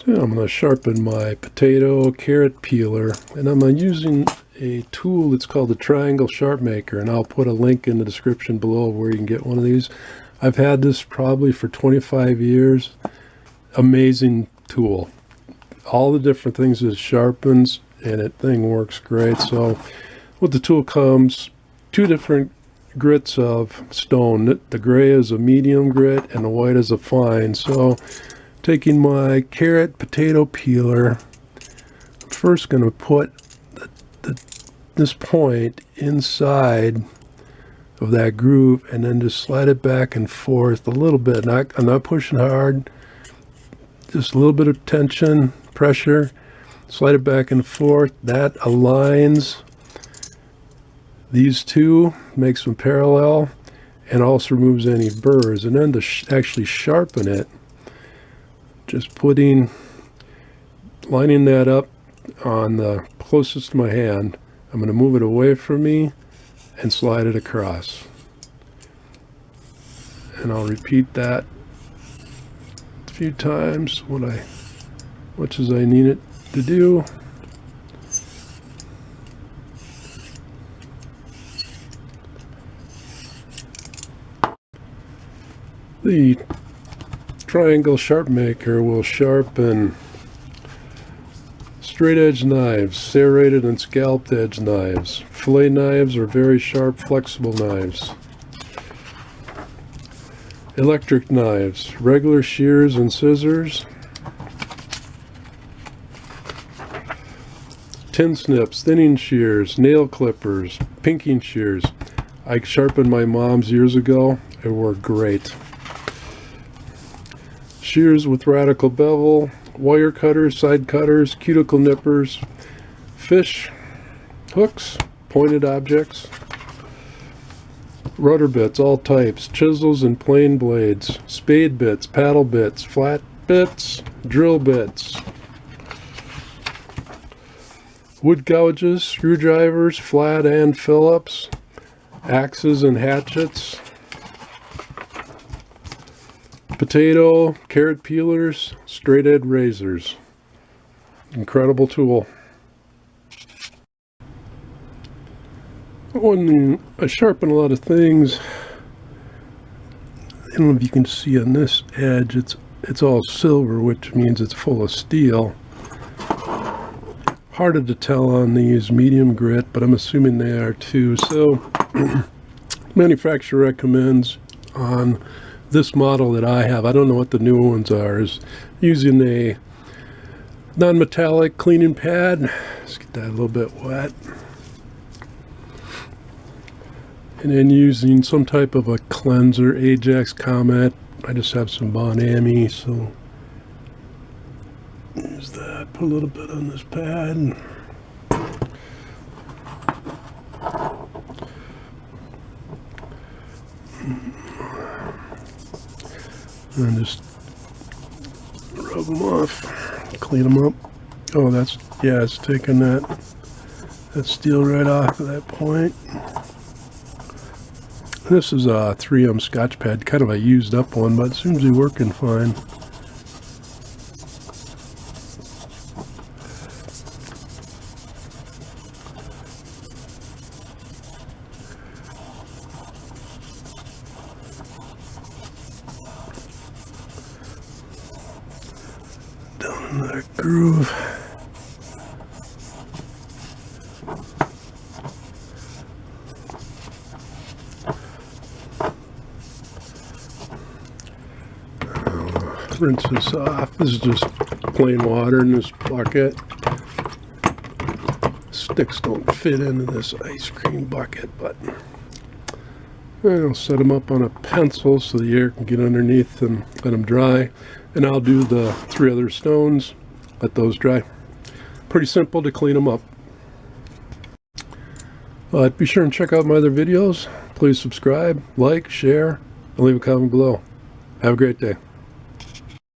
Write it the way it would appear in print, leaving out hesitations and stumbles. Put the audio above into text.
So I'm going to sharpen my potato carrot peeler, and I'm using a tool that's called the Triangle Sharp Maker, and I'll put a link in the description below where you can get one of these. I've had this probably for 25 years. Amazing tool. All the different things it sharpens, and that thing works great. So with the tool comes two different grits of stone. The gray is a medium grit and the white is a fine. So taking my carrot potato peeler, I'm first going to put this point inside of that groove and then just slide it back and forth a little bit. I'm not pushing hard, just a little bit of tension, pressure, slide it back and forth. That aligns these two, makes them parallel, and also removes any burrs. And then to actually sharpen it, just lining that up on the closest to my hand. I'm going to move it away from me and slide it across. And I'll repeat that a few times, much as I need it to do. The Triangle Sharp Maker will sharpen straight edge knives, serrated and scalped edge knives, fillet knives, or very sharp flexible knives, electric knives, regular shears and scissors, tin snips, thinning shears, nail clippers, pinking shears. I sharpened my mom's years ago. It worked great. Shears with radical bevel, wire cutters, side cutters, cuticle nippers, fish hooks, pointed objects, rudder bits, all types, chisels and plane blades, spade bits, paddle bits, flat bits, drill bits, wood gouges, screwdrivers, flat and Phillips, axes and hatchets, potato, carrot peelers, straight edge razors. Incredible tool. When I sharpen a lot of things, I don't know if you can see on this edge, it's all silver, which means it's full of steel. Harder to tell on these medium grit, but I'm assuming they are too. So manufacturer recommends on this model that I have, I don't know what the new ones are, is using a non-metallic cleaning pad. Let's get that a little bit wet. And then using some type of a cleanser, Ajax Comet. I just have some Bon Ami, so use that. Put a little bit on this pad. And just rub them off, clean them up. Oh, it's taking that steel right off of that point. This is a 3M Scotch pad, kind of a used up one, but it seems to be working fine. Down in that groove. Rinse this off. This is just plain water in this bucket. Sticks don't fit into this ice cream bucket, but I'll set them up on a pencil so the air can get underneath and let them dry. And I'll do the 3 other stones, let those dry. Pretty simple to clean them up. Be sure and check out my other videos. Please subscribe, like, share, and leave a comment below. Have a great day.